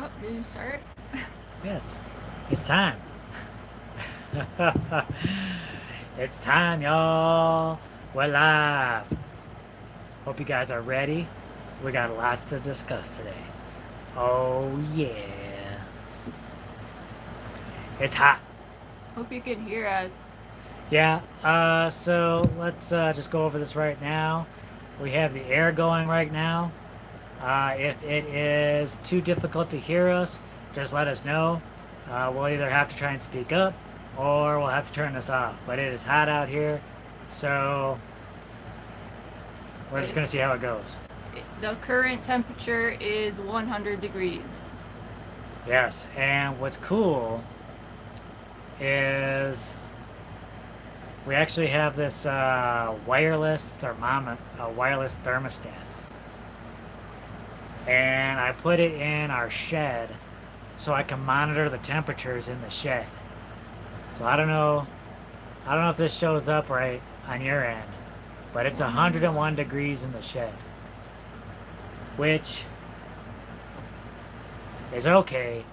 Oh, did you start? Yes, it's time. It's time, y'all. We're live. Hope you guys are ready. We got lots to discuss today. Oh, yeah. It's hot. Hope you can hear us. Yeah, so let's just go over this right now. We have the air going right now. If it is too difficult to hear us, just let us know. We'll either have to try and speak up or we'll have to turn this off. But it is hot out here, so we're just It, going to see how it goes. the current temperature is 100 degrees. Yes, and what's cool is we actually have this wireless thermometer, wireless thermostat. And I put it in our shed so I can monitor the temperatures in the shed. So I don't know if this shows up right on your end, but it's 101 101. degrees in the shed, which is okay.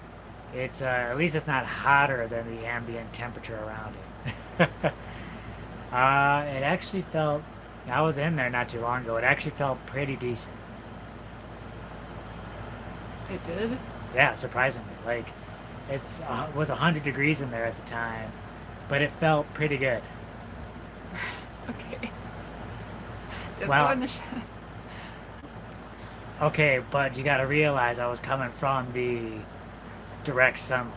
It's at least it's not hotter than the ambient temperature around it. It actually felt. I was in there not too long ago. It actually felt pretty decent. It did? Yeah, surprisingly. Like it was 100 degrees in there at the time, but it felt pretty good. Okay. Don't go Well, in the shed. okay, but you got to realize I was coming from the direct sunlight.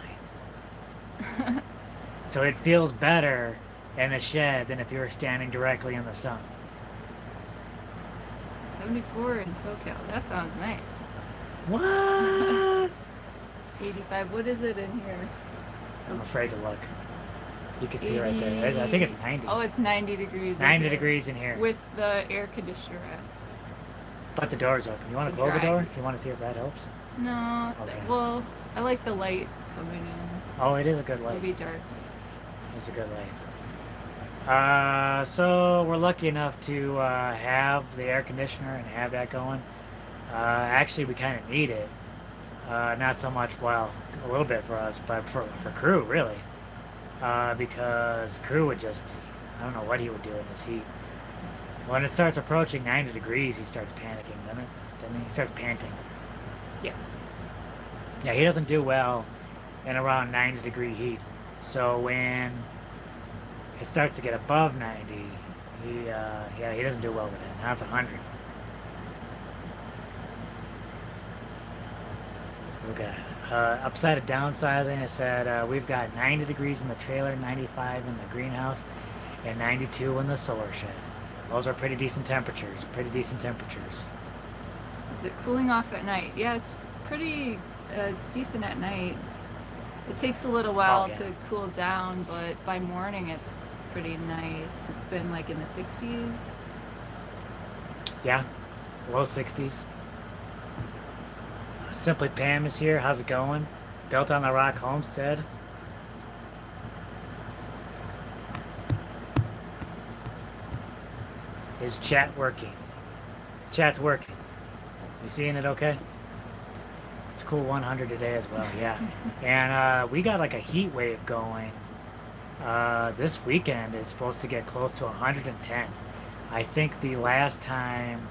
So it feels better in the shed than if you were standing directly in the sun. 74 in SoCal. That sounds nice. What? 85. What is it in here? I'm afraid to look. You can see right there. I think it's 80. 90. Oh, it's 90 degrees in 90 here. degrees in here. With the air conditioner at. But the door's open. You want It's to a close the door? drag. You want to see if that helps? No, Okay. well, I like the light coming in. Oh, it is a good light. It'll be dark. It's a good light. So we're lucky enough to have the air conditioner and have that going. Actually, we kind of need it. Not so much, well, a little bit for us, but for crew, really. Because crew would just, I don't know what he would do in this heat. When it starts approaching 90 degrees, he starts panicking, doesn't it? Doesn't he? He starts panting. Yes. Yeah, he doesn't do well in around 90-degree heat. So when it starts to get above 90, he doesn't do well with it. Now it's 100. Okay. Upside of downsizing, it said we've got 90 degrees in the trailer, 95 in the greenhouse, and 92 in the solar shed. Those are pretty decent temperatures. Pretty decent temperatures. Is it cooling off at night? Yeah, it's pretty. It's decent at night. It takes a little Oh while yeah. to cool down, but by morning it's pretty nice. It's been like in the 60s. Yeah. Low 60s. Simply Pam is here. How's it going? Built on the Rock Homestead. Is chat working? Chat's working. You seeing it okay? It's cool 100 today as well, yeah. And we got like a heat wave going. This weekend is supposed to get close to 110. I think the last time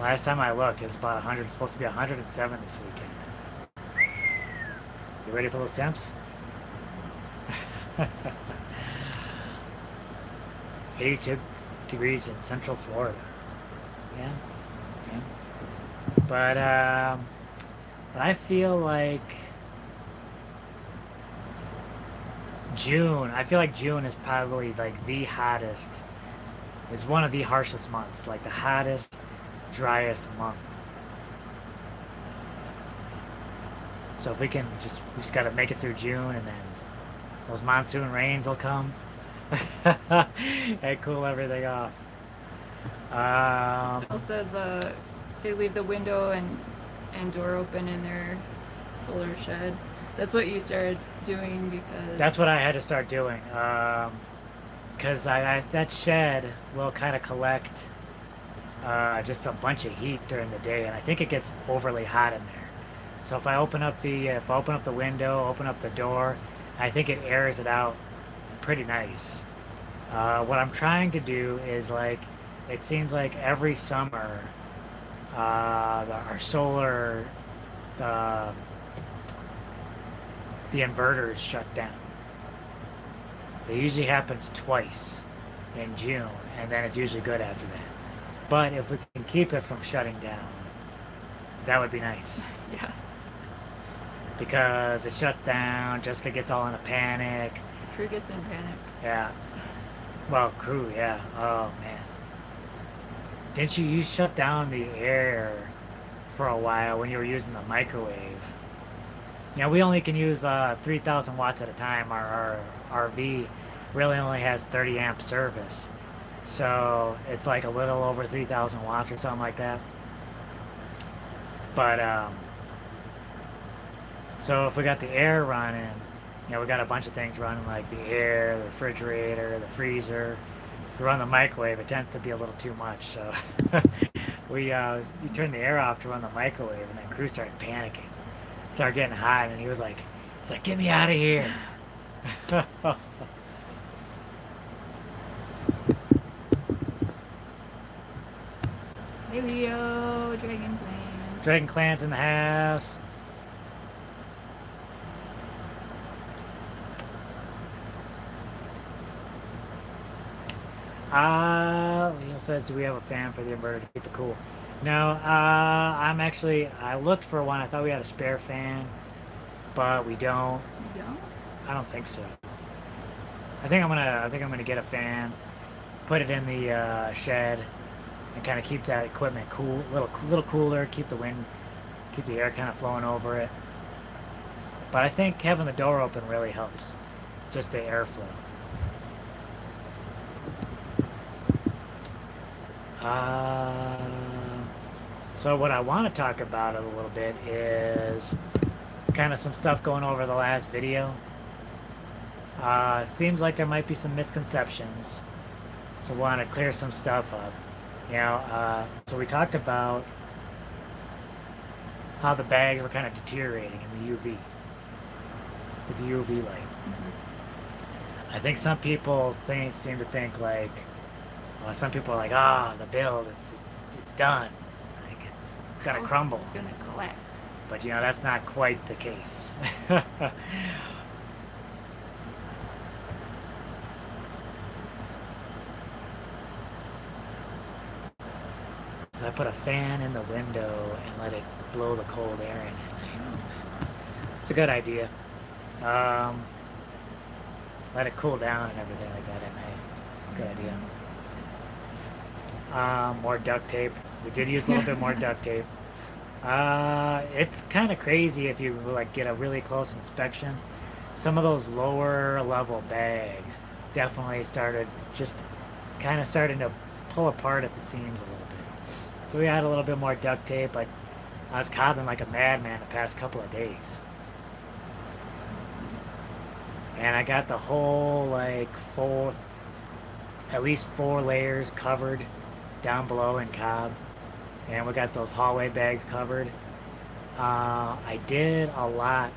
I looked, it's about 100. It's supposed to be 107 this weekend. You ready for those temps? 82 degrees in Central Florida. Yeah, yeah. But I feel like June. I feel like June is probably like the hottest. It's one of the harshest months, like the hottest, driest month. So if we just gotta make it through June, and then those monsoon rains will come and cool everything off. Bill says they leave the window and door open in their solar shed. That's what you started doing That's because. what I had to start doing. Because that shed will kind of collect just a bunch of heat during the day, and I think it gets overly hot in there. So if I open up the window, open up the door, I think it airs it out pretty nice. What I'm trying to do is like, it seems like every summer, our solar, uh, the inverter is shut down. It usually happens twice in June, and then it's usually good after that. But if we can keep it from shutting down, that would be nice. Yes. Because it shuts down, Jessica gets all in a panic. Crew gets in panic. Yeah. Well, crew, yeah. Oh, man. Didn't you shut down the air for a while when you were using the microwave? You know, we only can use 3,000 watts at a time. Our RV really only has 30 amp service. So it's like a little over 3,000 watts or something like that. But, so if we got the air running, you know, we got a bunch of things running like the air, the refrigerator, the freezer. If we run the microwave, it tends to be a little too much. So you turn the air off to run the microwave, and then crew started panicking. Started getting hot, and he's like, get me out of here. Hey Leo, Dragon's Land. Dragon Clan's in the house. Leo says, do we have a fan for the inverter to keep it cool? No, I looked for one. I thought we had a spare fan, but we don't. You don't? I don't think so. I think I'm gonna get a fan, put it in the shed, and kind of keep that equipment cool, little cooler, keep the air kind of flowing over it. But I think having the door open really helps, just the airflow. So what I want to talk about a little bit is kind of some stuff going over the last video. Seems like there might be some misconceptions, so I want to clear some stuff up. You know, so we talked about how the bags were kind of deteriorating in the UV, with the UV light. Mm-hmm. I think some people seem to think like, well, some people are like, the build, it's done, like it's gonna crumble. It's gonna collapse. But you know, that's not quite the case. So I put a fan in the window and let it blow the cold air in at night. It's a good idea. Let it cool down and everything like that at night. Good idea. More duct tape. We did use a little bit more duct tape. It's kind of crazy if you like get a really close inspection. Some of those lower level bags definitely started starting to pull apart at the seams a little bit. So we had a little bit more duct tape, but I was cobbing like a madman the past couple of days. And I got the whole like at least four layers covered down below in cob. And we got those hallway bags covered. I did a lot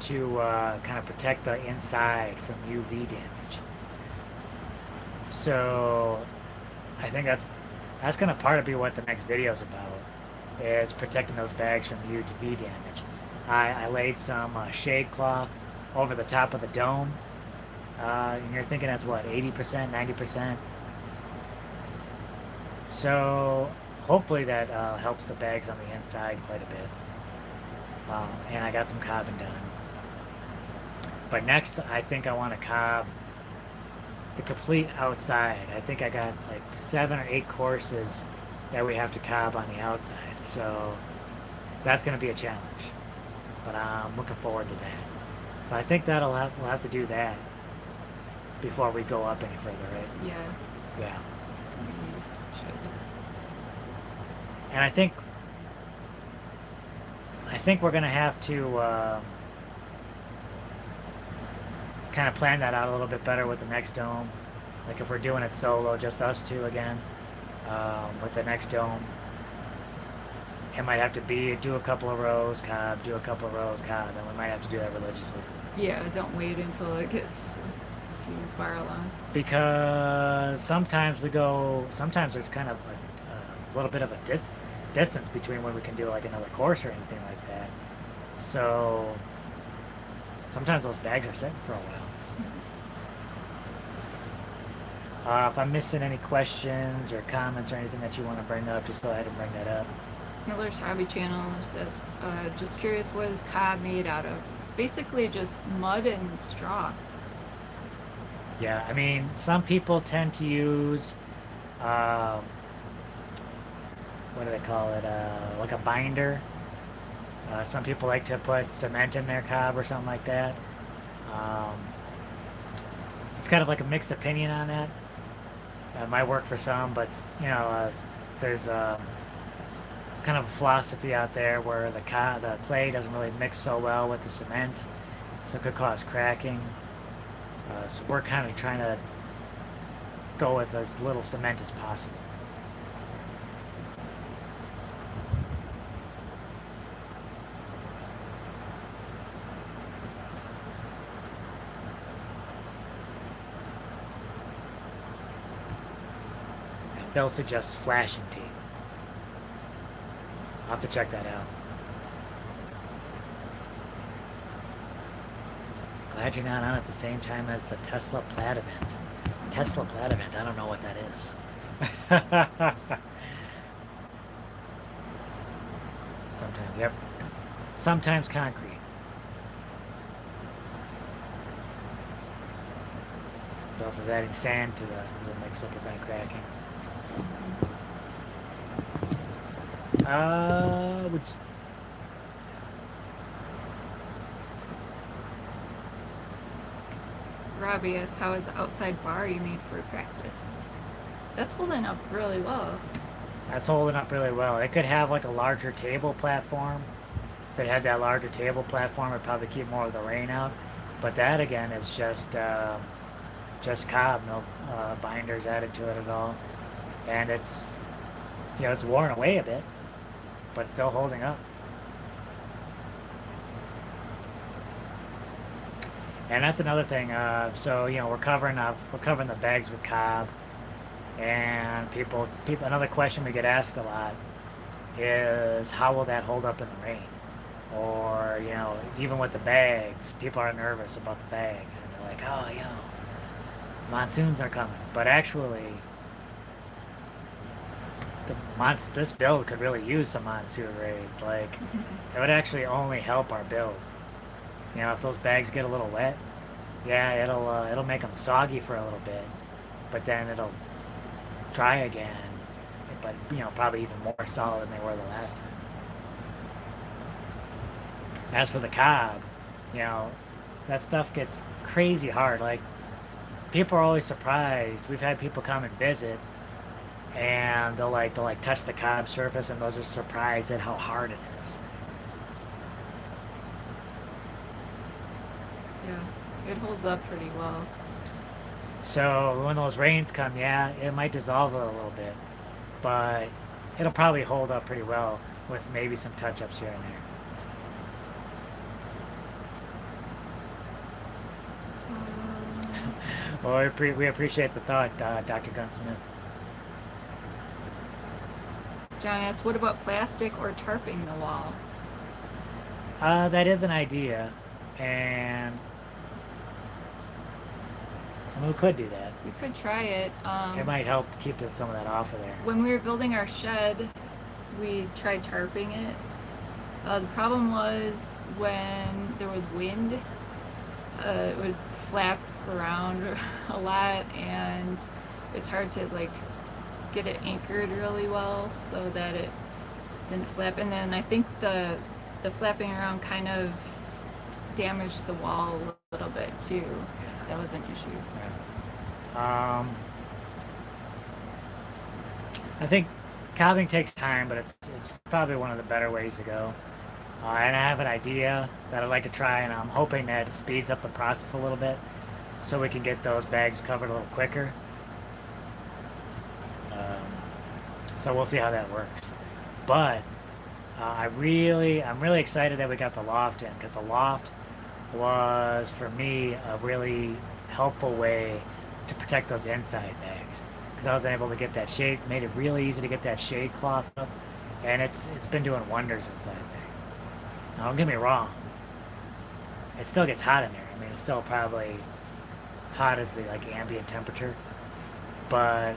to kind of protect the inside from UV damage. So I think that's going to part of be what the next video is about, is protecting those bags from UV damage. I laid some shade cloth over the top of the dome. And you're thinking that's what, 80%, 90%? So hopefully that helps the bags on the inside quite a bit. And I got some cobbing done. But next, I think I want to cob the complete outside. I think I got like 7 or 8 courses that we have to cob on the outside. So that's going to be a challenge. But I'm looking forward to that. So I think we'll have to do that before we go up any further, right? Yeah. Yeah. Should. And I think we're gonna have to kind of plan that out a little bit better with the next dome. Like if we're doing it solo, just us two again, with the next dome. it might have to do a couple of rows, cob, do a couple of rows, cob, and we might have to do that religiously. Yeah, don't wait until it gets too far along. Because sometimes there's kind of a little bit of a distance between when we can do like another course or anything like that. So sometimes those bags are sitting for a while. If I'm missing any questions or comments or anything that you want to bring up, just go ahead and bring that up. Miller's Hobby Channel says, just curious, what is cob made out of? It's basically just mud and straw. Yeah, I mean, some people tend to use, what do they call it, like a binder. Some people like to put cement in their cob or something like that. Um, it's kind of like a mixed opinion on that. It might work for some, but there's kind of a philosophy out there where the clay doesn't really mix so well with the cement, so it could cause cracking. So we're kind of trying to go with as little cement as possible. Bill suggests flashing tape. I'll have to check that out. Glad you're not on at the same time as the Tesla Plaid event. Tesla Plaid event, I don't know what that is. Sometimes, yep. Sometimes concrete. Bill says adding sand to the mix will prevent cracking. Which Robbie asks, how is the outside bar you made for practice? That's holding up really well. That's holding up really well. It could have like a larger table platform. If it had that larger table platform, it'd probably keep more of the rain out. But that again is just cob, no binders added to it at all, and it's it's worn away a bit, but still holding up. And that's another thing. So we're covering the bags with cob, and people. Another question we get asked a lot is how will that hold up in the rain, or even with the bags, people are nervous about the bags, and they're like, oh, monsoons are coming, but actually, this build could really use some monsoon rains. Like, it would actually only help our build. If those bags get a little wet, yeah, it'll make them soggy for a little bit, but then it'll dry again. But probably even more solid than they were the last time. As for the cob, that stuff gets crazy hard. Like, people are always surprised. We've had people come and visit, and they'll touch the cob surface, and they're just surprised at how hard it is. Yeah, it holds up pretty well. So when those rains come, yeah, it might dissolve a little bit, but it'll probably hold up pretty well with maybe some touch-ups here and there. Well, we appreciate the thought, Dr. Gunsmith. John asks, what about plastic or tarping the wall? That is an idea, and we could do that. We could try it. It might help keep some of that off of there. When we were building our shed, we tried tarping it. The problem was when there was wind, it would flap around a lot, and it's hard to get it anchored really well so that it didn't flap. And then I think the flapping around kind of damaged the wall a little bit too. That was an issue. Yeah. I think cobbing takes time, but it's probably one of the better ways to go. And I have an idea that I'd like to try, and I'm hoping that it speeds up the process a little bit so we can get those bags covered a little quicker. So we'll see how that works. But I'm really excited that we got the loft in, because the loft was for me a really helpful way to protect those inside bags, because I was able to get that shade, made it really easy to get that shade cloth up, and it's been doing wonders inside there. Now, don't get me wrong, it still gets hot in there. I mean, it's still probably hot as the like ambient temperature, but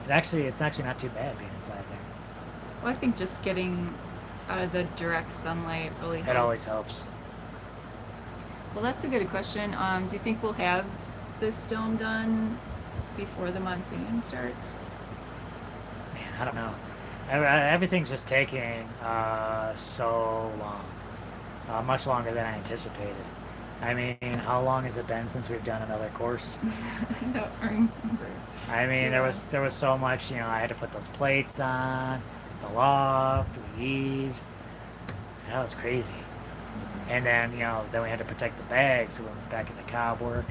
it's actually not too bad being inside there. Well, I think just getting out of the direct sunlight really helps. It always helps. Well, that's a good question. Do you think we'll have this dome done before the monsoon starts? Man, I don't know. Everything's just taking so long, much longer than I anticipated. I mean, how long has it been since we've done another course? I don't remember. I mean, there was so much. I had to put those plates on, the loft, the eaves. That was crazy. And then then we had to protect the bags, so we went back into cob work.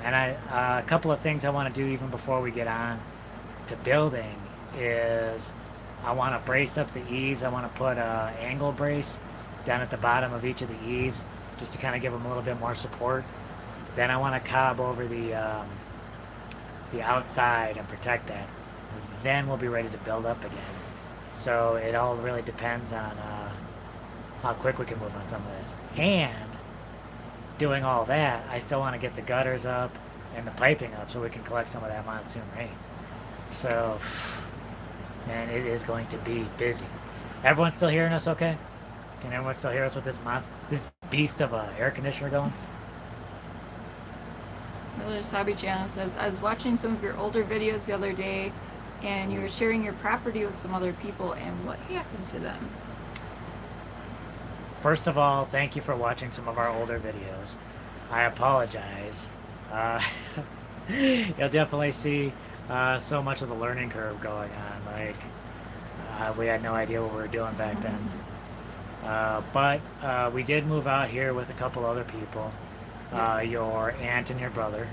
And a couple of things I want to do even before we get on to building is I want to brace up the eaves. I want to put a angle brace down at the bottom of each of the eaves, just to kind of give them a little bit more support. Then I want to cob over the outside and protect that. Then we'll be ready to build up again. So it all really depends on how quick we can move on some of this. And doing all that, I still want to get the gutters up and the piping up so we can collect some of that monsoon rain. So, man, it is going to be busy. Everyone still hearing us okay? Can everyone still hear us with this this beast of a air conditioner going? Miller's Hobby Channel says, I was watching some of your older videos the other day, and you were sharing your property with some other people, and what happened to them? First of all, thank you for watching some of our older videos. I apologize. You'll definitely see so much of the learning curve going on. Like, we had no idea what we were doing back then. But we did move out here with a couple other people. Your aunt and your brother.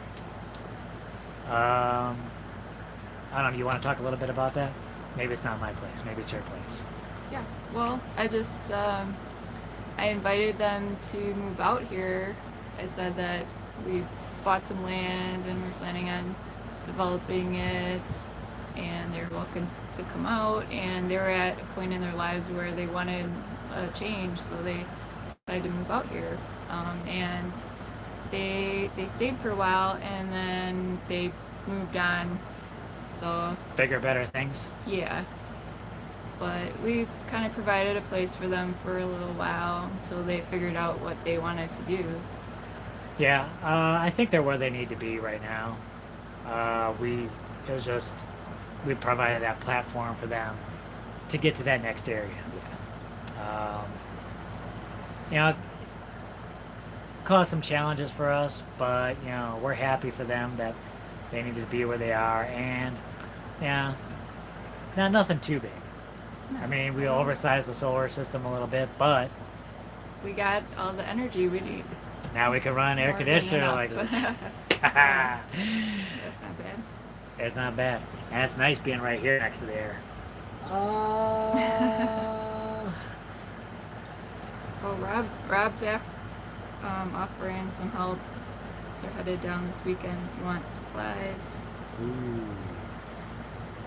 I don't know, do you want to talk a little bit about that? Maybe it's not my place. Maybe it's your place. Yeah, well, I invited them to move out here. I said that we bought some land and we're planning on developing it, and they're welcome to come out, and they were at a point in their lives where they wanted a change, so they decided to move out here. And they stayed for a while, and then they moved on. So bigger, better things. Yeah, but we kind of provided a place for them for a little while until they figured out what they wanted to do. Yeah, I think they're where they need to be right now. We provided that platform for them to get to that next area. Yeah. Caused some challenges for us, but we're happy for them that they needed to be where they are, and nothing too big. No. I mean, we oversized the solar system a little bit, but we got all the energy we need. Now we can run air conditioner like this. That's not bad. It's not bad, and it's nice being right here next to the air. Well, Rob's offering some help. They're headed down this weekend if you want supplies. Ooh.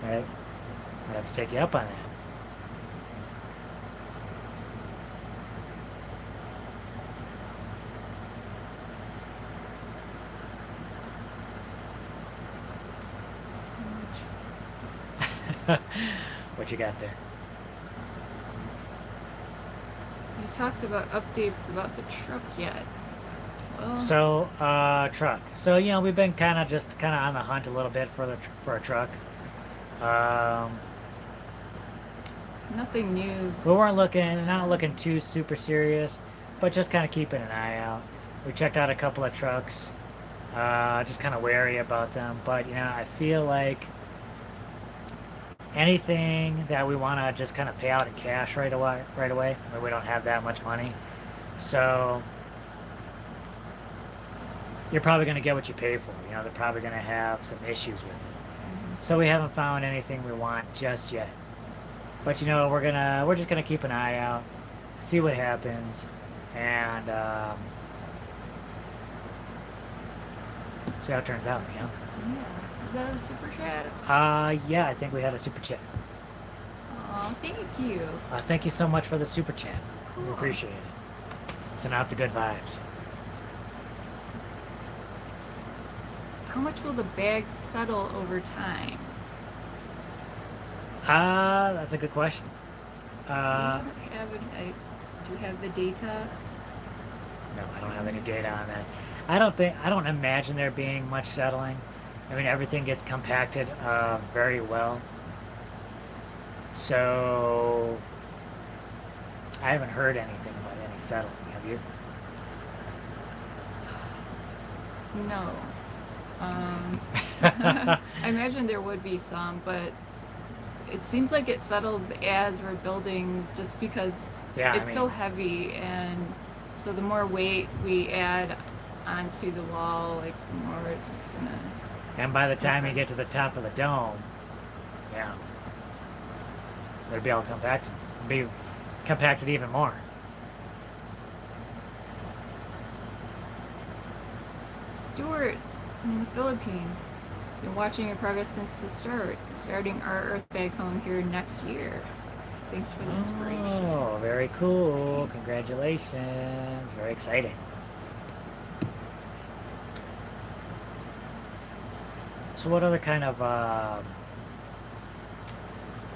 Alright. I have to take you up on that. What you got there? You talked about updates about the truck yet. Well, So, truck. So, we've been kind of on the hunt a little bit for a truck. nothing new. We weren't not looking too super serious, but just kind of keeping an eye out. We checked out a couple of trucks, just kind of wary about them. But, I feel like anything that we want to just kind of pay out in cash right away, when we don't have that much money. So you're probably going to get what you pay for. They're probably going to have some issues with it. So we haven't found anything we want just yet. But we're just gonna keep an eye out, see what happens, and see how it turns out. Yeah. Is that a super chat? Yeah, I think we had a super chat. Oh, thank you. Thank you so much for the super chat. Cool. We appreciate it. Send out the good vibes. How much will the bag settle over time? That's a good question. Do you have the data? No, I don't have any data on that. I don't imagine there being much settling. I mean, everything gets compacted very well. So, I haven't heard anything about any settling. Have you? No. I imagine there would be some, but it seems like it settles as we're building just because it's so heavy, and so the more weight we add onto the wall, like the more it's gonna... And by the time you get to the top of the dome, yeah, it'd be all compacted. It'd be compacted even more. Stuart in the Philippines. Been watching your progress since the start. Starting our earthbag home here next year. Thanks for the inspiration. Oh, very cool. Thanks. Congratulations. Very exciting. So what other kind of,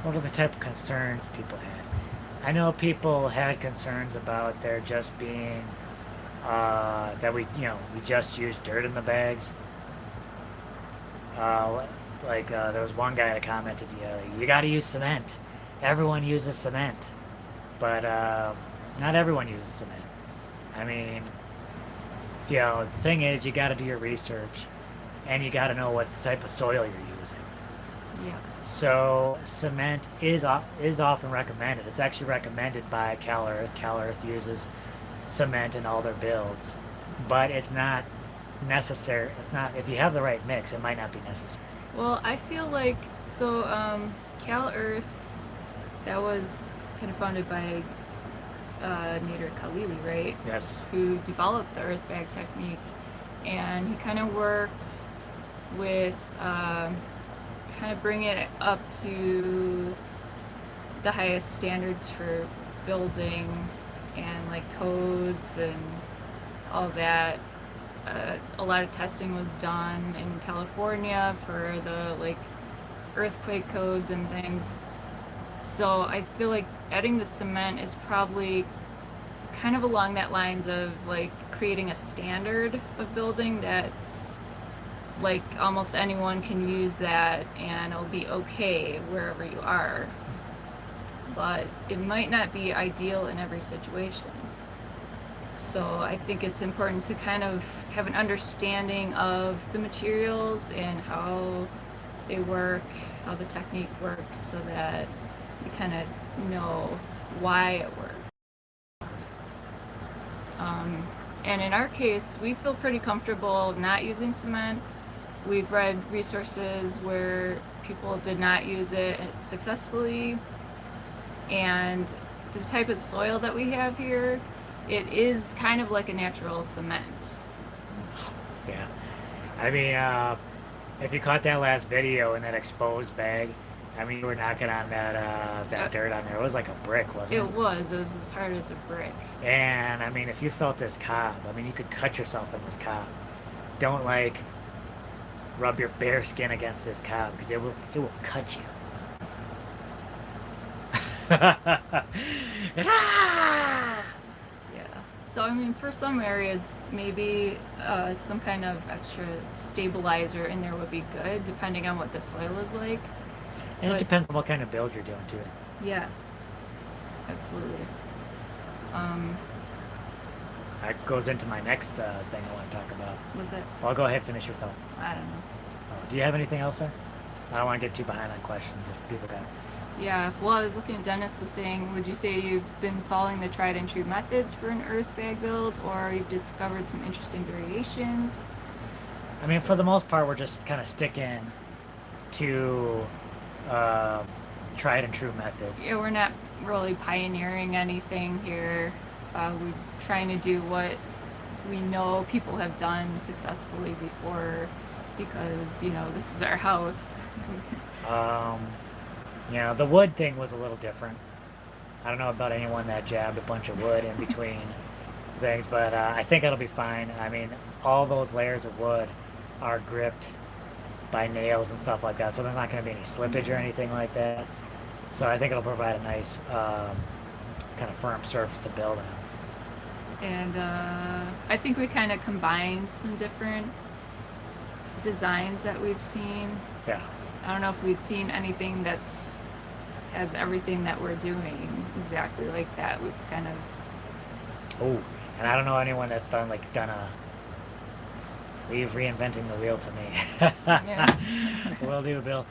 what other type of concerns people had? I know people had concerns about there just being, that we just used dirt in the bags. There was one guy that commented, you got to use cement. Everyone uses cement, but not everyone uses cement. I mean, the thing is, you got to do your research, and you got to know what type of soil you're using. Yes. So cement is often recommended. It's actually recommended by CalEarth. CalEarth uses cement in all their builds, but it's not necessary. It's not, if you have the right mix, it might not be necessary. Well, I feel like CalEarth, that was kind of founded by Nader Khalili, right? Yes. Who developed the earthbag technique, and he kind of worked with kind of bring it up to the highest standards for building and like codes and all that. A lot of testing was done in California for the like earthquake codes and things. So I feel like adding the cement is probably kind of along that lines of like creating a standard of building that like almost anyone can use that and it'll be okay wherever you are. But it might not be ideal in every situation. So I think it's important to kind of have an understanding of the materials and how they work, how the technique works, so that you kind of know why it works. And in our case, we feel pretty comfortable not using cement. We've read resources where people did not use it successfully. And the type of soil that we have here, it is kind of like a natural cement. Yeah. I mean, if you caught that last video in that exposed bag, I mean, you were knocking on that dirt on there. It was like a brick, wasn't it? It was as hard as a brick. And, I mean, if you felt this cob, I mean, you could cut yourself in this cob. Don't, like, rub your bare skin against this cob, because it will cut you. Yeah. So, I mean, for some areas, maybe some kind of extra stabilizer in there would be good, depending on what the soil is like. And it depends on what kind of build you're doing, too. Yeah. Absolutely. That goes into my next thing I want to talk about. Was it? Well, go ahead, finish your thought. I don't know. Do you have anything else, sir? I don't want to get too behind on questions if people got it. Yeah, well, I was looking at Dennis was saying, would you say you've been following the tried and true methods for an earth bag build, or you've discovered some interesting variations? I mean, for the most part, we're just kind of sticking to tried and true methods. Yeah, we're not really pioneering anything here. We're trying to do what we know people have done successfully before because, this is our house. Um, the wood thing was a little different. I don't know about anyone that jabbed a bunch of wood in between things, but I think it'll be fine. I mean, all those layers of wood are gripped by nails and stuff like that, so there's not going to be any slippage or anything like that. So I think it'll provide a nice kind of firm surface to build on. And I think we kind of combined some different designs that we've seen. Yeah. I don't know if we've seen anything that's has everything that we're doing exactly like that. We've kind of Oh, and I don't know anyone that's done a leave reinventing the wheel to me. yeah. Will do, Bill.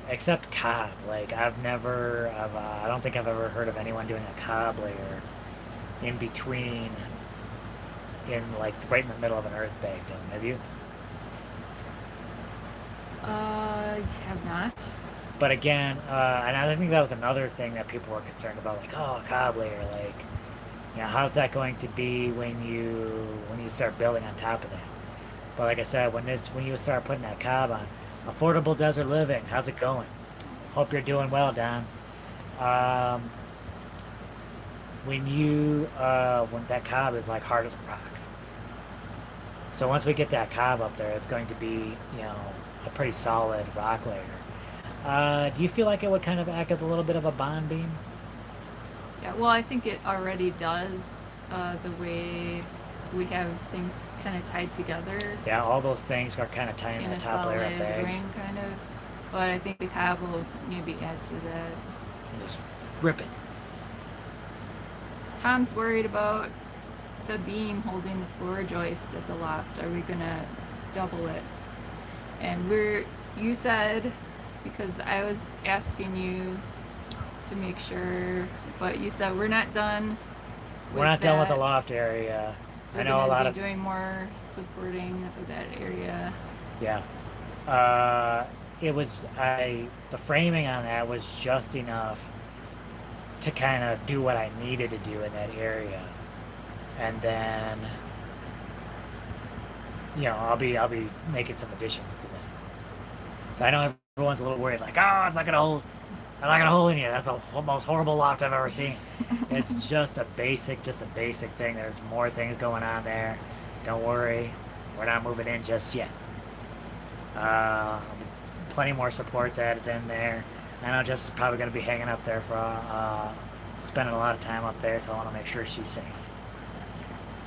Except cob. Like I don't think I've ever heard of anyone doing a cob layer in between, right in the middle of an earth bag. Have you? Have not. But again, and I think that was another thing that people were concerned about, like, oh, a cob layer, like, how's that going to be when you start building on top of that? But like I said, when you start putting that cob on, affordable desert living, how's it going? Hope you're doing well, Don. When that cob is like hard as a rock. So once we get that cob up there, it's going to be, a pretty solid rock layer. Do you feel like it would kind of act as a little bit of a bond beam? Yeah, well, I think it already does, the way we have things kind of tied together Yeah, all those things are kind of tying in the a top layer solid of bags. ring, kind of. But I think the cob will maybe add to that. And just rip it. Tom's worried about the beam holding the floor joists at the loft. Are we gonna double it? And you said, because I was asking you to make sure, but you said we're not done. We're not done with the loft area. I know a lot of doing more supporting of that area. yeah. The framing on that was just enough to kind of do what I needed to do in that area, and then I'll be making some additions to that. So I know everyone's a little worried, like, oh, it's not gonna hold. I'm not gonna hold in here. That's the most horrible loft I've ever seen. It's just a basic thing. There's more things going on there. Don't worry, we're not moving in just yet. Plenty more supports added in there. And I'm just probably gonna be hanging up there for spending a lot of time up there, so I want to make sure she's safe.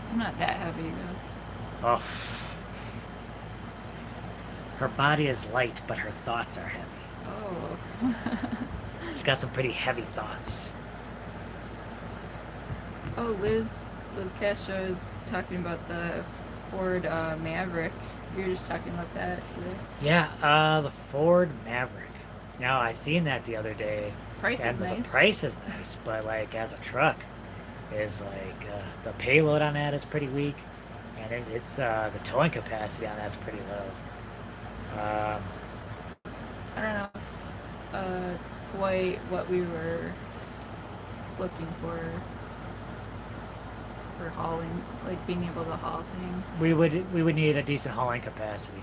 I'm not that heavy though. Oh, her body is light, but her thoughts are heavy. Oh. She's got some pretty heavy thoughts. Oh, Liz Castro is talking about the Ford Maverick. You were just talking about that today. Yeah, the Ford Maverick. Now, I seen that the other day. Price and is nice. The price is nice, but like as a truck, is like the payload on that is pretty weak, and it's the towing capacity on that's pretty low. I don't know. It's quite what we were looking for hauling, like being able to haul things. We would need a decent hauling capacity.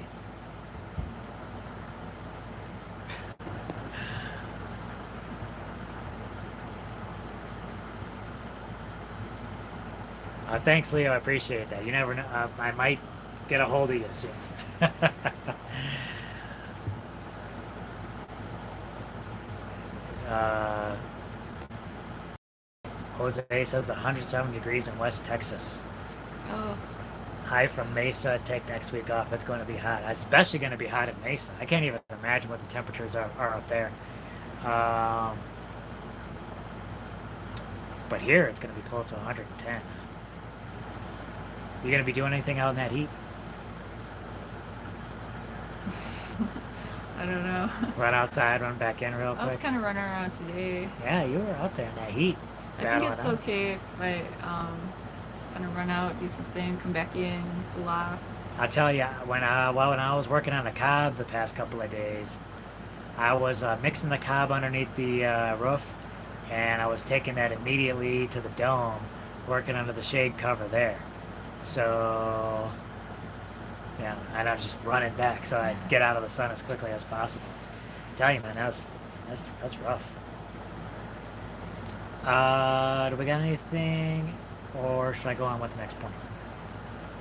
Thanks, Leo. I appreciate that. You never know. I might get a hold of you soon. Jose says 107 degrees in West Texas. Oh. High from Mesa. Take next week off. It's going to be hot. Especially going to be hot in Mesa. I can't even imagine what the temperatures are up there. But here it's going to be close to 110. You going to be doing anything out in that heat? I don't know. Run outside, run back in real quick. I was kind of running around today. Yeah, you were out there in that heat. I think it's okay if I just kind of run out, do something, come back in, cool off. I'll tell you, when I was working on the cob the past couple of days, I was mixing the cob underneath the roof, and I was taking that immediately to the dome, working under the shade cover there. So, yeah, and I was just running back so I'd get out of the sun as quickly as possible. I tell you, man, that's rough. Do we got anything, or should I go on with the next point?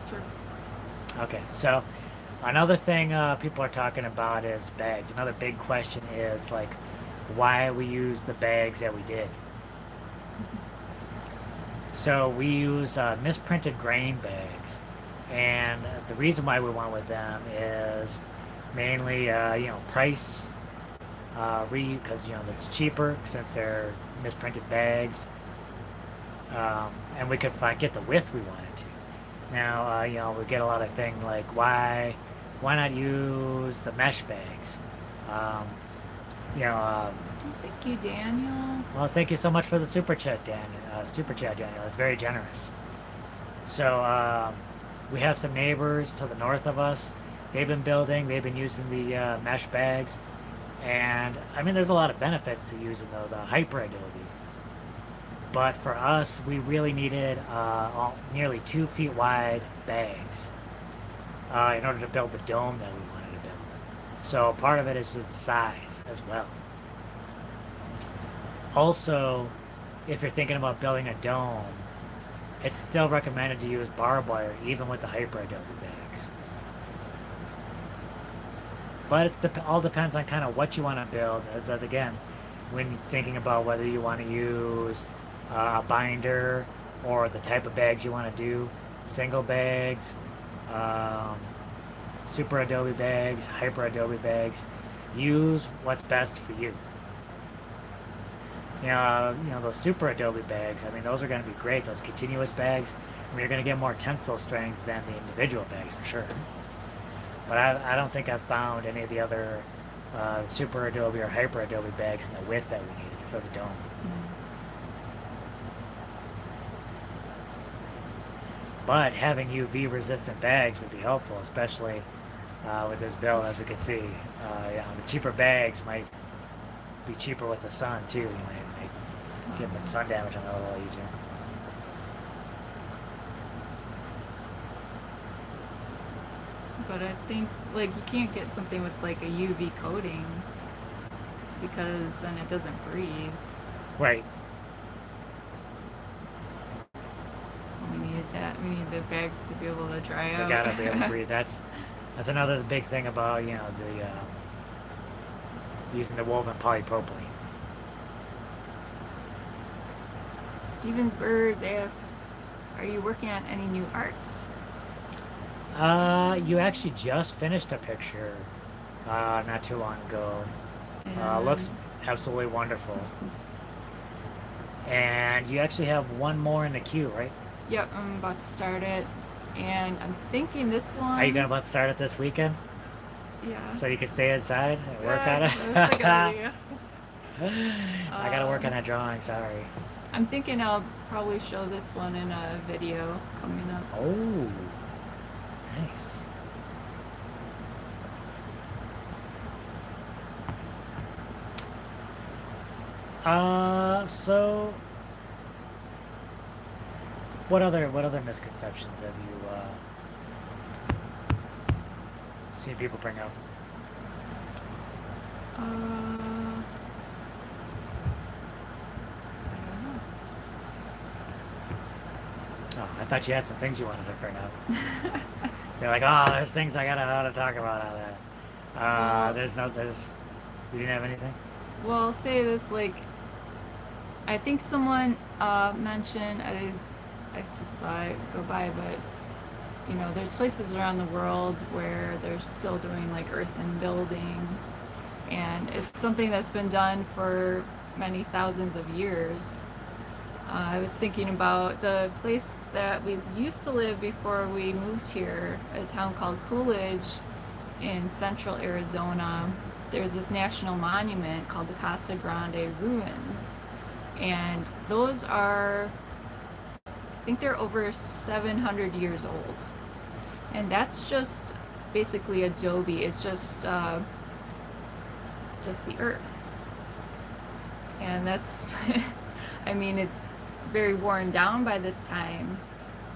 Sure. Okay, so another thing people are talking about is bags. Another big question is like why we use the bags that we did. So we use misprinted grain bags, and the reason why we went with them is mainly price, because it's cheaper since they're misprinted bags, and we could get the width we wanted to. Now, we get a lot of things like why not use the mesh bags? Um, you know, uh, Thank you, Daniel. well, thank you so much for the super chat, Daniel. It's very generous. So we have some neighbors to the north of us. They've been using the mesh bags, and I mean, there's a lot of benefits to using the hyper adobe. But for us, we really needed nearly 2 feet wide bags in order to build the dome that we wanted to build. So part of it is the size as well. Also, if you're thinking about building a dome, it's still recommended to use barbed wire even with the hyper adobe bags. But all depends on kind of what you want to build. As again, when thinking about whether you want to use a binder or the type of bags you want to do, single bags, um, super adobe bags, hyper adobe bags, use what's best for you. Those super adobe bags, I mean, those are going to be great. Those continuous bags, I mean, you're going to get more tensile strength than the individual bags for sure. But I don't think I've found any of the other super adobe or hyper adobe bags in the width that we needed for the dome. But having UV resistant bags would be helpful, especially with this build. As we can see, the cheaper bags might be cheaper with the sun too. You might get the sun damage on it a little easier. But I think like you can't get something with like a UV coating because then it doesn't breathe. Right. We need that. We need the bags to be able to dry out. They gotta be able to breathe. That's another big thing about the using the woven polypropylene. Stevens Birds asks, "Are you working on any new art?" You actually just finished a picture not too long ago. Looks absolutely wonderful. And you actually have one more in the queue, right? Yep, I'm about to start it, and I'm thinking this one. Are you gonna about to start it this weekend? Yeah. So you can stay inside and work on it? That's a good idea. I gotta work on that drawing, sorry. I'm thinking I'll probably show this one in a video coming up. Oh, nice. So what other misconceptions have you seen people bring up? I don't know. Oh, I thought you had some things you wanted to bring up. You're like, oh, there's things I gotta talk about out of that. You didn't have anything? Well, I'll say this, like, I think someone mentioned, I just saw it go by, but, there's places around the world where they're still doing, like, earthen building, and it's something that's been done for many thousands of years. I was thinking about the place that we used to live before we moved here, a town called Coolidge in central Arizona. There's this national monument called the Casa Grande Ruins, and those are, I think they're over 700 years old, and that's just basically adobe. It's just just the earth. And that's, I mean, it's very worn down by this time,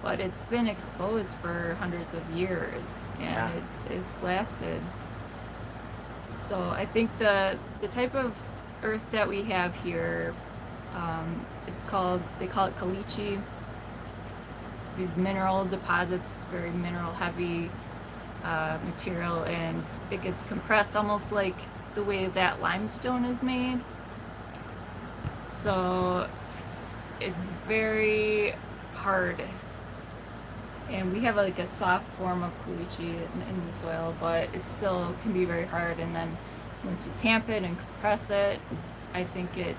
but it's been exposed for hundreds of years, and Yeah. it's lasted. So I think the type of earth that we have here, they call it caliche. It's these mineral deposits. It's very mineral heavy material, and it gets compressed almost like the way that limestone is made. So it's very hard, and we have like a soft form of caliche in the soil, but it still can be very hard. And then once you tamp it and compress it, I think it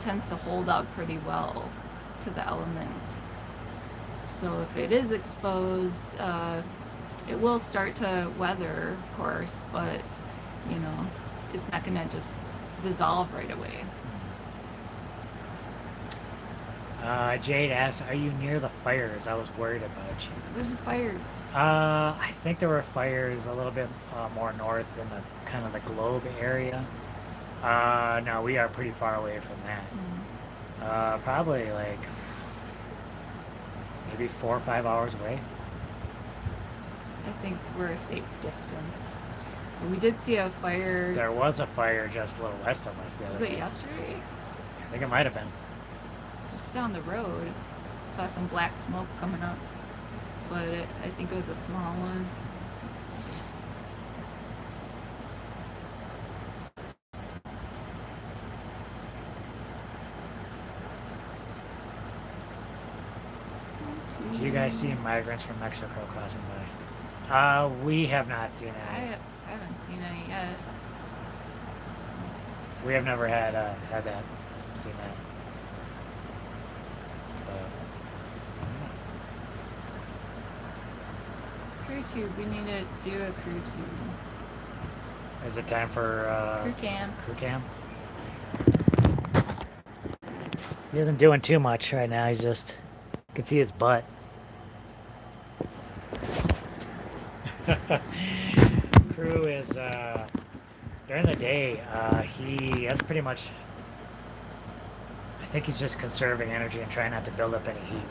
tends to hold up pretty well to the elements. So if it is exposed, it will start to weather, of course, but you know, it's not gonna just dissolve right away. Jade asked, "Are you near the fires? I was worried about you." There's the fires. I think there were fires a little bit more north in the kind of the Globe area. No, we are pretty far away from that. Probably like maybe 4 or 5 hours away. I think we're a safe distance. We did see a fire. There was a fire just a little west of us the other Was it day. yesterday? I think it might have been. Just down the road. Saw some black smoke coming up, but I think it was a small one. Do you guys see migrants from Mexico crossing by? We have not seen any. I haven't seen any yet. We have never had that, seen that. Crew tube. We need to do a crew tube. Is it time for Crew cam. Crew cam? He isn't doing too much right now. He's just, you can see his butt. Crew is during the day. That's pretty much. I think he's just conserving energy and trying not to build up any heat.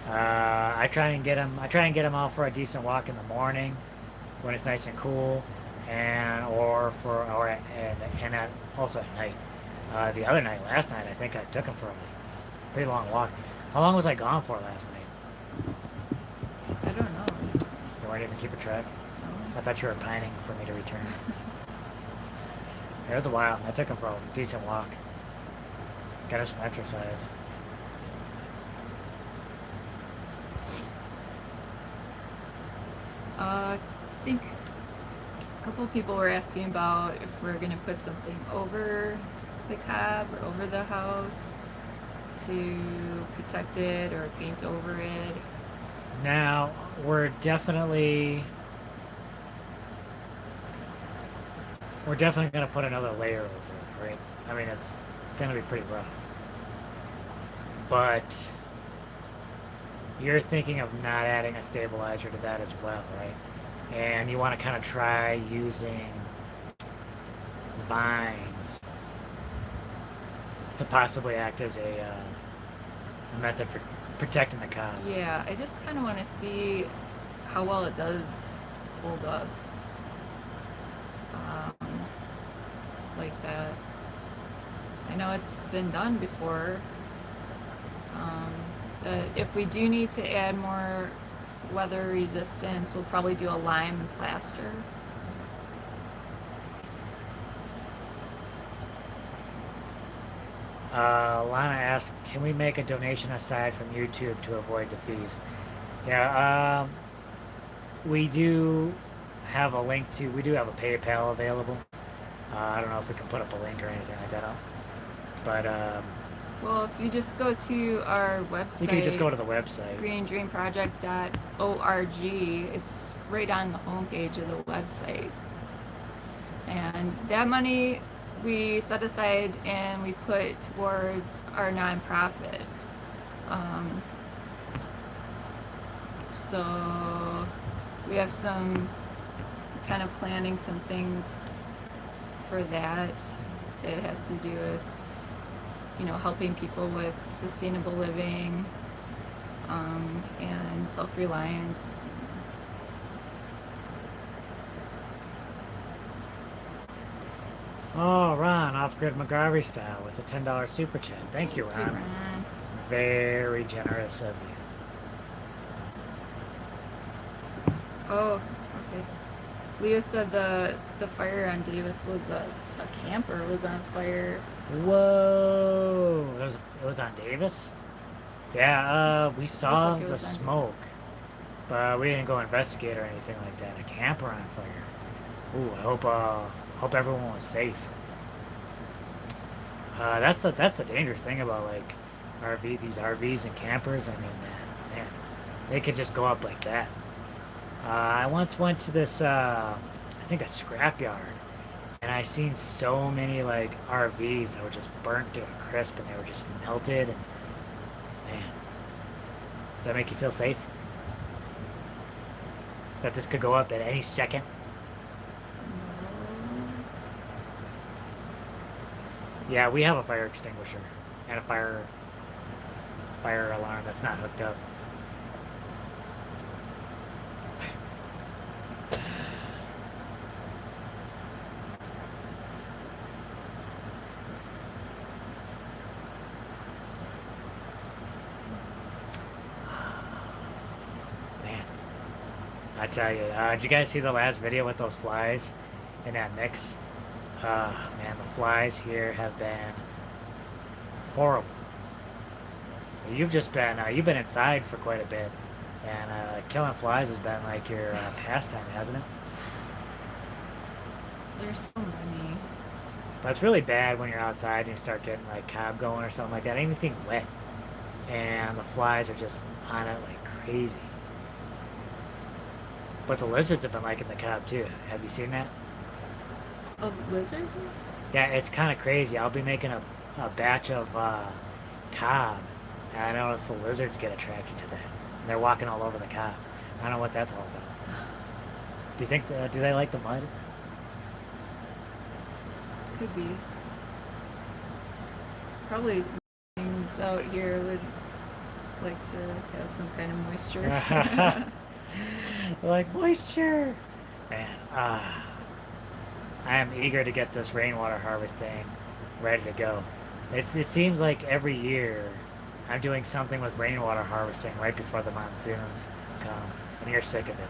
I try and get him out for a decent walk in the morning when it's nice and cool, and also at night. The other night, last night, I think I took him for a pretty long walk. How long was I gone for last night? I don't know. You weren't even keeping track? I thought you were pining for me to return. It was a while. I took him for a decent walk. Got him some exercise. I think a couple of people were asking about if we're gonna put something over the cab or over the house to protect it or paint over it. Now, we're definitely going to put another layer over it, right? I mean, it's going to be pretty rough. But you're thinking of not adding a stabilizer to that as well, right? And you want to kind of try using vines to possibly act as a method for protecting the cob. Yeah, I just kind of want to see how well it does hold up. Like that. I know it's been done before. If we do need to add more weather resistance, we'll probably do a lime plaster. Lana asked, can we make a donation aside from YouTube to avoid the fees? Yeah, we do have a link to, we do have a PayPal available. I don't know if we can put up a link or anything like that. But, well, if you just go to our website, you can just go to the website. greendreamproject.org. It's right on the homepage of the website. And that money we set aside and we put towards our nonprofit. So we have some kind of planning some things for that. It has to do with, helping people with sustainable living, and self-reliance. Oh, Ron, off-grid McGarvey style with a $10 super chat. Thank you, Ron. Very generous of you. Oh, okay. Leo said the fire on Davis was a camper was on fire. Whoa! It was on Davis? Yeah, we saw like it the was on smoke, but we didn't go investigate or anything like that. A camper on fire. Ooh, hope everyone was safe. That's the dangerous thing about like these RVs and campers. I mean, man, they could just go up like that. I once went to this, I think a scrapyard, and I seen so many like RVs that were just burnt to a crisp, and they were just melted. And man, does that make you feel safe? That this could go up at any second? Yeah, we have a fire extinguisher and a fire alarm that's not hooked up. Man, I tell you, did you guys see the last video with those flies in that mix? Man, the flies here have been horrible. You've been inside for quite a bit, and killing flies has been like your pastime, hasn't it? There's so many. But it's really bad when you're outside and you start getting like cob going or something like that. Anything wet, and the flies are just on it like crazy. But the lizards have been liking the cob too. Have you seen that? Oh, lizards? Yeah, it's kind of crazy. I'll be making a batch of cob, and I notice the lizards get attracted to that. And they're walking all over the cob. I don't know what that's all about. Do you think, do they like the mud? Could be. Probably things out here would like to have some kind of moisture. Like moisture. Man, I am eager to get this rainwater harvesting ready to go. It seems like every year I'm doing something with rainwater harvesting right before the monsoons come, and you're sick of it.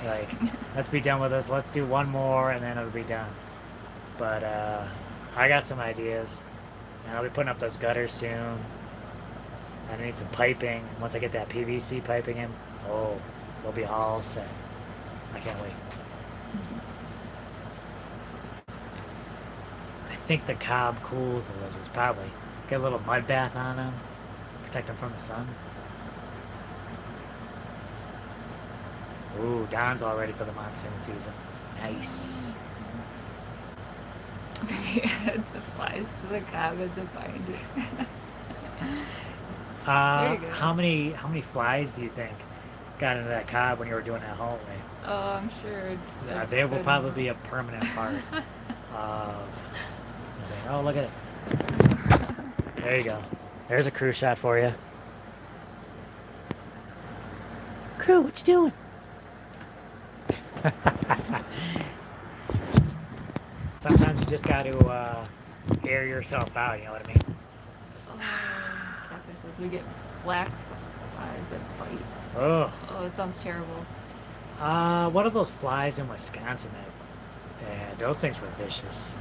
Like, let's be done with this. Let's do one more, and then it'll be done. But I got some ideas, and I'll be putting up those gutters soon. I need some piping. Once I get that PVC piping in, oh, we'll be all set. I can't wait. I think the cob cools the lizards, probably. Get a little mud bath on them, protect them from the sun. Ooh, Don's all ready for the monsoon season. Nice. Maybe add the flies to the cob as a binder. There you go. How many flies do you think got into that cob when you were doing that hallway? Oh, I'm sure. They will probably be a permanent part of. Oh, look at it. There you go. There's a crew shot for you. Crew, what you doing? Sometimes you just got to air yourself out. You know what I mean? Just, Catherine says we get black flies that bite. oh. Oh, that sounds terrible. What are those flies in Wisconsin that? Yeah, those things were vicious.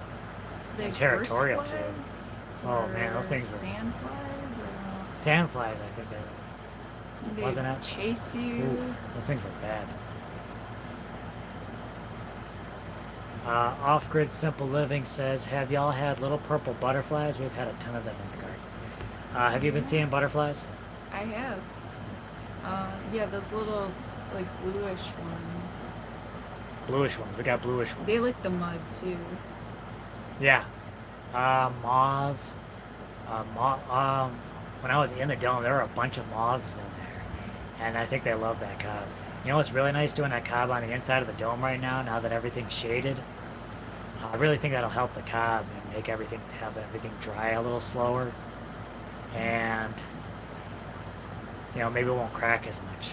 Like territorial, horse too. flies? Oh, man, those things were- Sand flies? I don't know. Sand flies, I think that They wasn't it? chase you. Ooh, those things were bad. Off-grid Simple Living says, have y'all had little purple butterflies? We've had a ton of them in the garden. Have you been seeing butterflies? I have. Yeah, those little, like, bluish ones. Bluish ones. We got bluish ones. They like the mud, too. Yeah. Moths. When I was in the dome, there were a bunch of moths in there. And I think they love that cob. You know what's really nice doing that cob on the inside of the dome right now, now that everything's shaded? I really think that'll help the cob and make everything, have everything dry a little slower. And, you know, maybe it won't crack as much.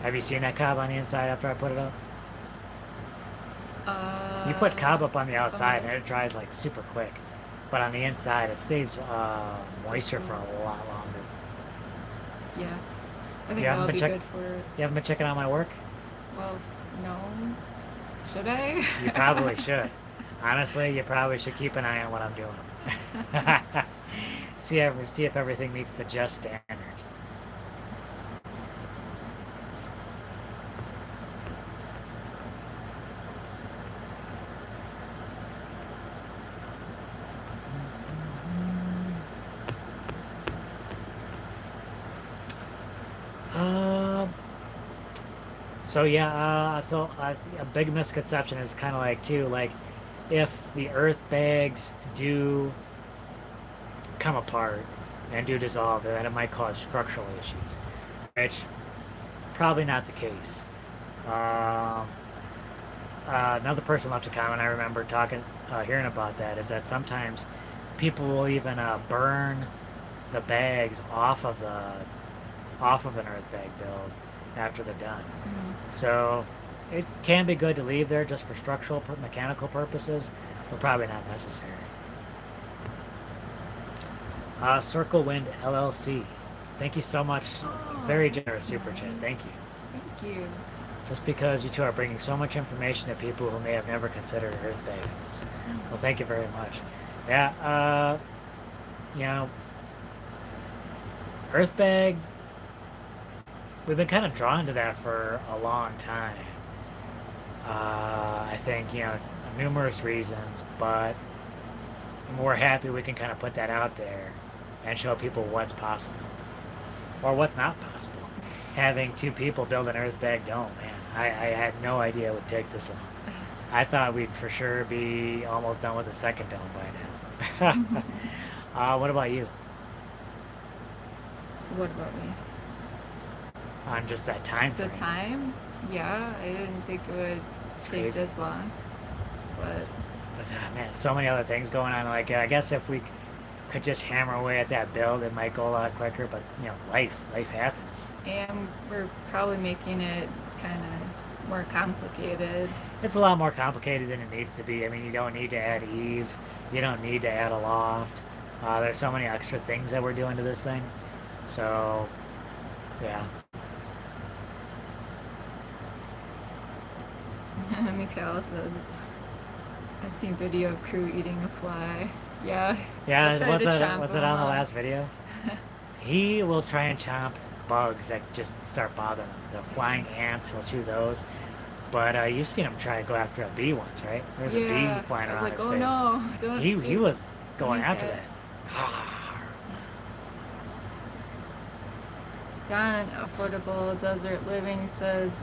Have you seen that cob on the inside after I put it up? You put cob up on the outside and it dries like super quick. But on the inside, it stays moisture for a lot longer. Yeah. I think You that haven't would been be check- good for, You haven't been checking out my work? well, no. Should I? You probably should. Honestly, you probably should keep an eye on what I'm doing. see if everything meets the just standard. Um. So yeah. A big misconception is kind of like too like if the earth bags do come apart and do dissolve, then it might cause structural issues, which probably not the case. Um, Another person left a comment. I remember hearing about that. Is that sometimes people will even burn the bags off of an earth bag build after they're done. So it can be good to leave there just for structural, mechanical purposes, but probably not necessary. Circle Wind LLC. Thank you so much. Oh, Very generous that's super chat. nice. Thank you. Thank you. Just because you two are bringing so much information to people who may have never considered earth bag items. Well, thank you very much. Yeah, you know, earth bags, we've been kind of drawn to that for a long time. I think, you know, numerous reasons, but we're happy we can kind of put that out there and show people what's possible or what's not possible. Having two people build an earth bag dome, man, I had no idea it would take this long. I thought we'd for sure be almost done with the second dome by now. What about you? What about me? On just that time The frame? time? Yeah, I didn't think it would take crazy. this long. But Man, so many other things going on. Like, I guess if we could just hammer away at that build, it might go a lot quicker. But you know, life happens. and we're probably making it kind of more complicated. It's a lot more complicated than it needs to be. I mean, you don't need to add eaves. You don't need to add a loft. There's so many extra things that we're doing to this thing. So, yeah. Mikhail said, I've seen video of crew eating a fly. Yeah. Yeah, I tried to chomp was it him on the up. last video? He will try and chomp bugs that just start bothering him. The flying ants, he'll chew those. But you've seen him try to go after a bee once, right? There's a Yeah. bee flying I was around like, his oh face. no, don't He was going eat after that. that. Don Affordable Desert Living says,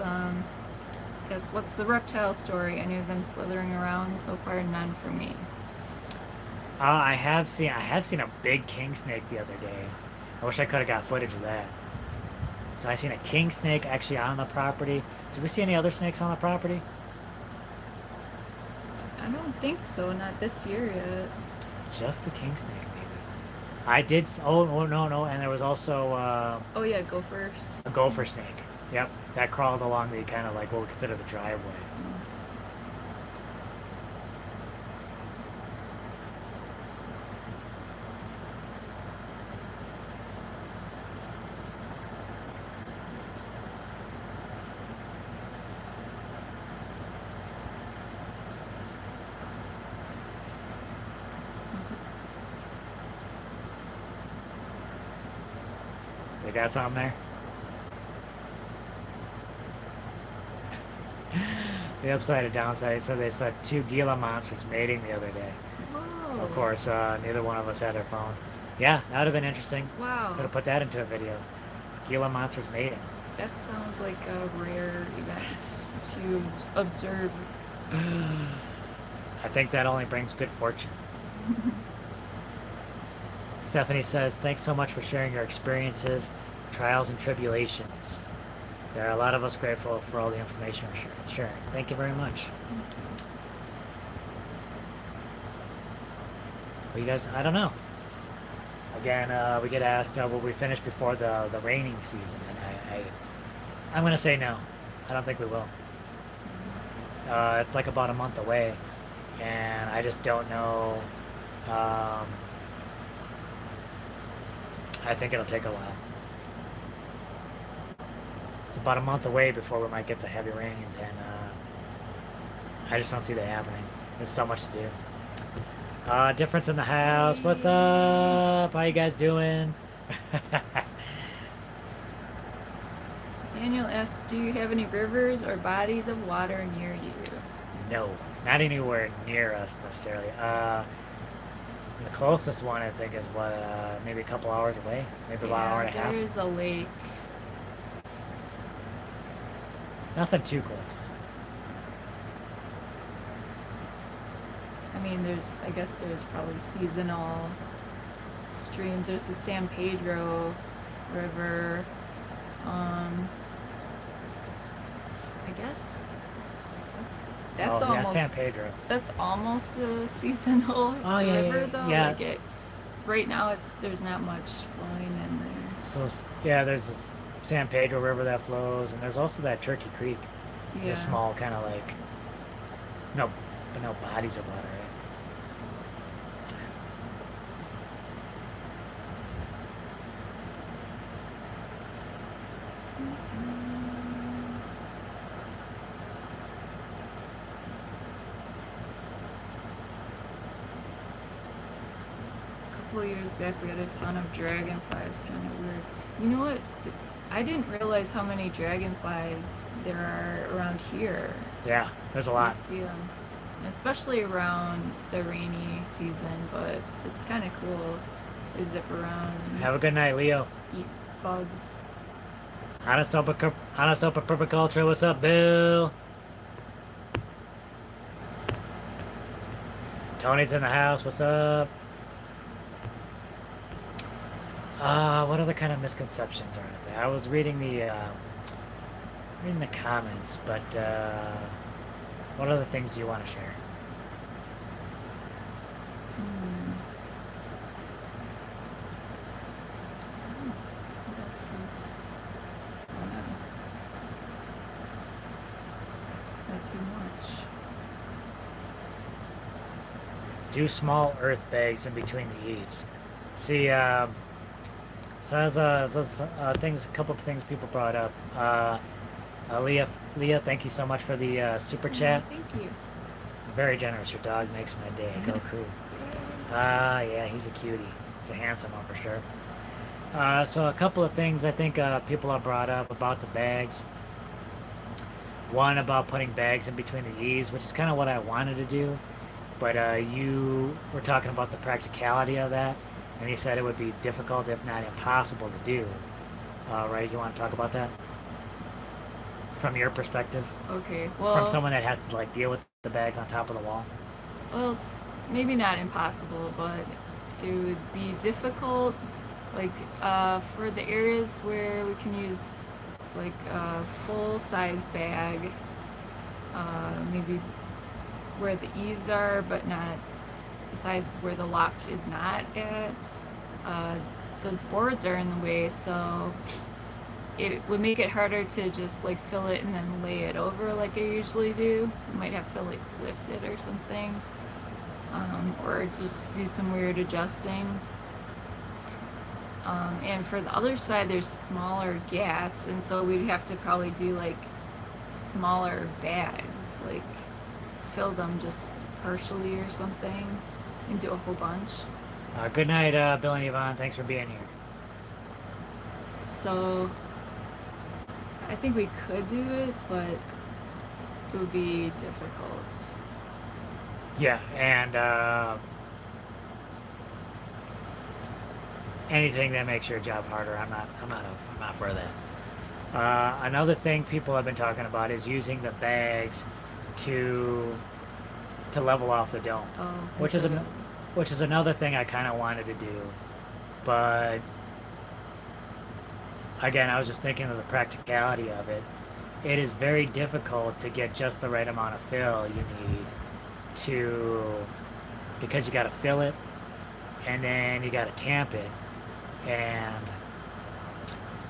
yes, what's the reptile story? Any of them slithering around? So far, none for me. I have seen a big king snake the other day. I wish I could have got footage of that. So I seen a king snake actually on the property. Did we see any other snakes on the property? I don't think so, not this year yet. Just the king snake, maybe. I did. Oh no, and there was also Oh yeah, gophers. a gopher snake. Yep, that crawled along the kind of like what we consider the driveway. They got something there? The upside and downside, so they said two Gila monsters mating the other day. Whoa. Of course, neither one of us had our phones. Yeah, that would have been interesting. Wow. Could have put that into a video. Gila monsters mating. That sounds like a rare event to observe. I think that only brings good fortune. Stephanie says, thanks so much for sharing your experiences, trials, and tribulations. There are a lot of us grateful for all the information you're sharing. Thank you very much. Well, you guys, I don't know. Again, we get asked, will we finish before the raining season? And I'm going to say no. I don't think we will. It's like about a month away, and I just don't know. I think it'll take a while. It's about a month away before we might get the heavy rains, and I just don't see that happening. There's so much to do. Difference in the house. What's up? How you guys doing? Daniel asks, do you have any rivers or bodies of water near you? No, not anywhere near us necessarily. The closest one I think is what, maybe a couple hours away, maybe about an hour and a half. There's a lake. Nothing too close. I mean, I guess there's probably seasonal streams. There's the San Pedro River. I guess that's almost San Pedro. That's almost a seasonal river though. Yeah. Like right now there's not much flowing in there. So yeah, there's this San Pedro River that flows, and there's also that Turkey Creek. It's a small kind of like no bodies of water. Right? Years back we had a ton of dragonflies. Kind of weird. You know what? I didn't realize how many dragonflies there are around here. Yeah, there's a lot. I see them, especially around the rainy season. But it's kind of cool. They zip around. Have a good night, Leo. Eat bugs. Honest Open Permaculture. What's up, Bill? Tony's in the house. What's up? What other kind of misconceptions are out there? I was reading the comments, but what other things do you want to share? Not too much. Do small earth bags in between the eaves. See, so there's a couple of things people brought up. Leah, thank you so much for the super chat. Thank you. Very generous. Your dog makes my day. Go cool. Yeah, he's a cutie. He's a handsome one for sure. So a couple of things I think people have brought up about the bags. One about putting bags in between the eaves, which is kind of what I wanted to do, but you were talking about the practicality of that. And he said it would be difficult, if not impossible, to do. Right? You want to talk about that? From your perspective? Okay. Well, from someone that has to like deal with the bags on top of the wall? Well, it's maybe not impossible, but it would be difficult. Like for the areas where we can use like a full-size bag, maybe where the eaves are, but not the side where the loft is not at. Those boards are in the way, so it would make it harder to just like fill it and then lay it over like I usually do. You might have to like lift it or something, or just do some weird adjusting. And for the other side, there's smaller gaps, and so we'd have to probably do like smaller bags, like fill them just partially or something, and do a whole bunch. Good night, Bill and Yvonne. Thanks for being here. So I think we could do it, but it would be difficult. Yeah, and anything that makes your job harder, I'm not for that. Another thing people have been talking about is using the bags to level off the dome, which is another thing I kind of wanted to do. But again, I was just thinking of the practicality of it. It is very difficult to get just the right amount of fill you need to, because you got to fill it and then you got to tamp it, and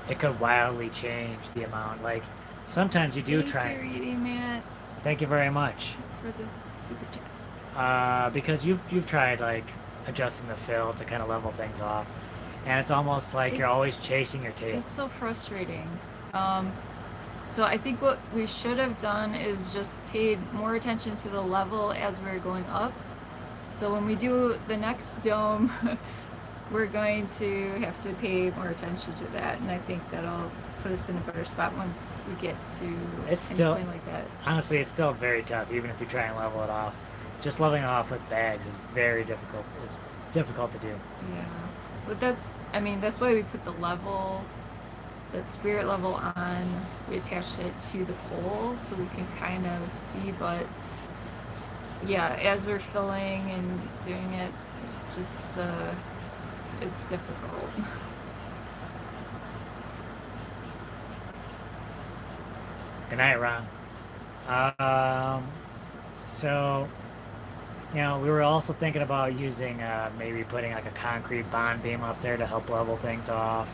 it could wildly change the amount. Like sometimes you do Thank try. you, reading, Matt. Thank you very much. Thanks for the super chat. Because you've tried like adjusting the fill to kind of level things off, and it's almost like you're It's- always chasing your tail. It's so frustrating. So I think what we should have done is just paid more attention to the level as we're going up. So when we do the next dome, we're going to have to pay more attention to that, and I think that'll put us in a better spot once we get to It's any still- point like that. Honestly, it's still very tough, even if you try and level it off. Just leveling it off with bags is very difficult. It's difficult to do. Yeah, but that's why we put the level, that spirit level on. We attached it to the pole so we can kind of see. But yeah, as we're filling and doing it, it's just it's difficult. Good night, Ron. So, you know, we were also thinking about using maybe putting like a concrete bond beam up there to help level things off.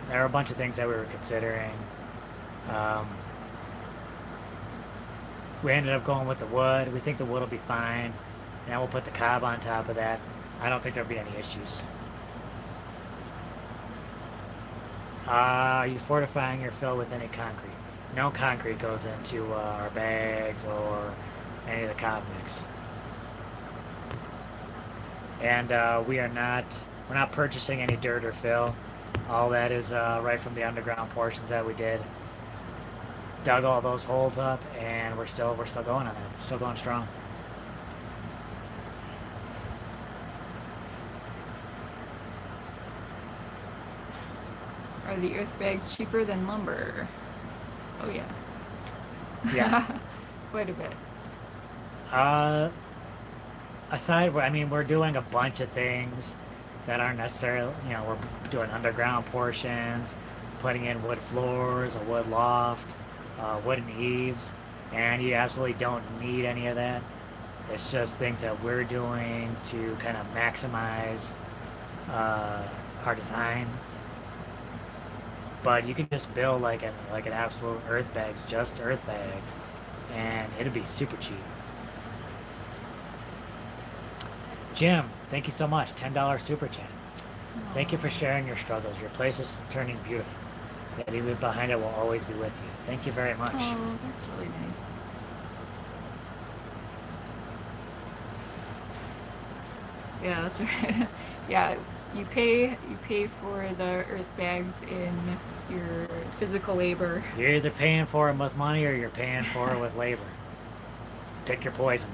There are a bunch of things that we were considering. We ended up going with the wood. We think the wood will be fine. And then we'll put the cob on top of that. I don't think there'll be any issues. Are you fortifying your fill with any concrete? No concrete goes into our bags or any of the cob mix. And we're not purchasing any dirt or fill. All that is right from the underground portions that we did. Dug all those holes up, and we're still going on it. Still going strong. Are the earth bags cheaper than lumber? Oh yeah. Yeah. Quite a bit. We're doing a bunch of things that aren't necessarily, we're doing underground portions, putting in wood floors, a wood loft, wooden eaves, and you absolutely don't need any of that. It's just things that we're doing to kind of maximize our design. But you can just build like an absolute earth bags, just earth bags, and it'll be super cheap. Jim, thank you so much. $10 super chat. Thank you for sharing your struggles. Your place is turning beautiful. That even behind it will always be with you. Thank you very much. Oh, that's really nice. Yeah, that's right. Yeah, you pay for the earth bags in your physical labor. You're either paying for it with money or you're paying for it with labor. Pick your poison.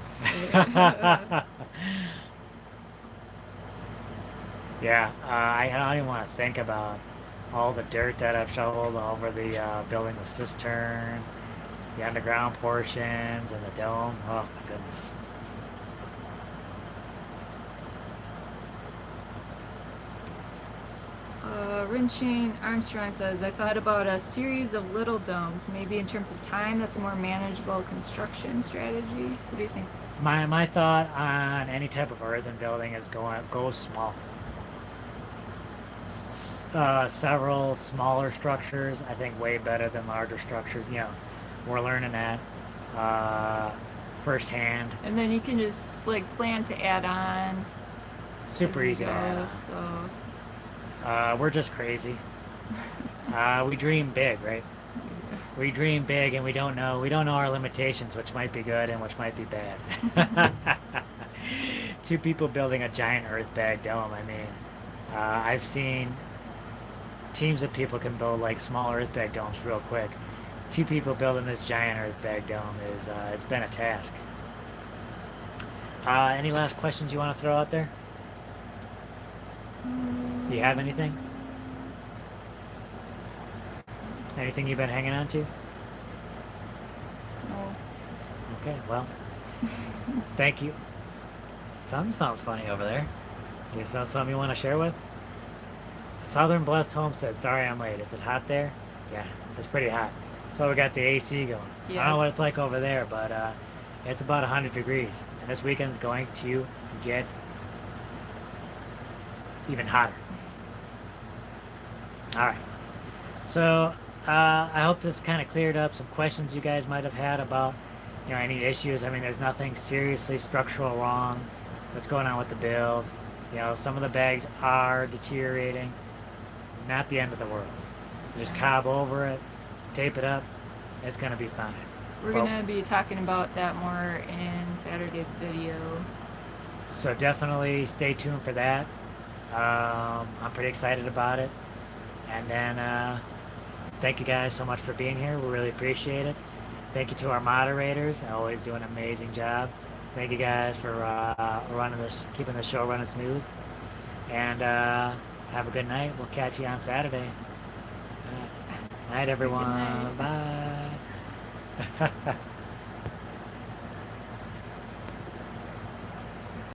Yeah, I don't even want to think about all the dirt that I've shoveled over the building the cistern, the underground portions, and the dome. Oh my goodness. Rinshane Armstrong says, I thought about a series of little domes, maybe in terms of time, that's a more manageable construction strategy. What do you think? My thought on any type of earthen building is go small. Several smaller structures, I think, way better than larger structures. We're learning that firsthand. And then you can just plan to add on. Super easy to add on. So. We're just crazy. We dream big, right? We dream big, and we don't know our limitations, which might be good and which might be bad. Two people building a giant earth bag dome. I've seen teams of people can build small earth bag domes real quick. Two people building this giant earth bag dome it's been a task. Any last questions you want to throw out there? Do you have anything? Anything you've been hanging on to? No. Okay, well, thank you. Something sounds funny over there. You saw something you want to share with? Southern Blessed Homestead. Sorry I'm late. Is it hot there? Yeah, it's pretty hot. So we got the AC going. I don't know what it's like over there, but it's about 100 degrees. And this weekend's going to get even hotter. All right. So I hope this kind of cleared up some questions you guys might have had about, any issues. I mean, there's nothing seriously structural wrong that's going on with the build. Some of the bags are deteriorating. Not the end of the world. Just cob over it, tape it up. It's gonna be fine. We're gonna be talking about that more in Saturday's video. So definitely stay tuned for that. I'm pretty excited about it. And then thank you guys so much for being here. We really appreciate it. Thank you to our moderators. They always do an amazing job. Thank you guys for keeping the show running smooth. And have a good night. We'll catch you on Saturday. Night, everyone. Bye.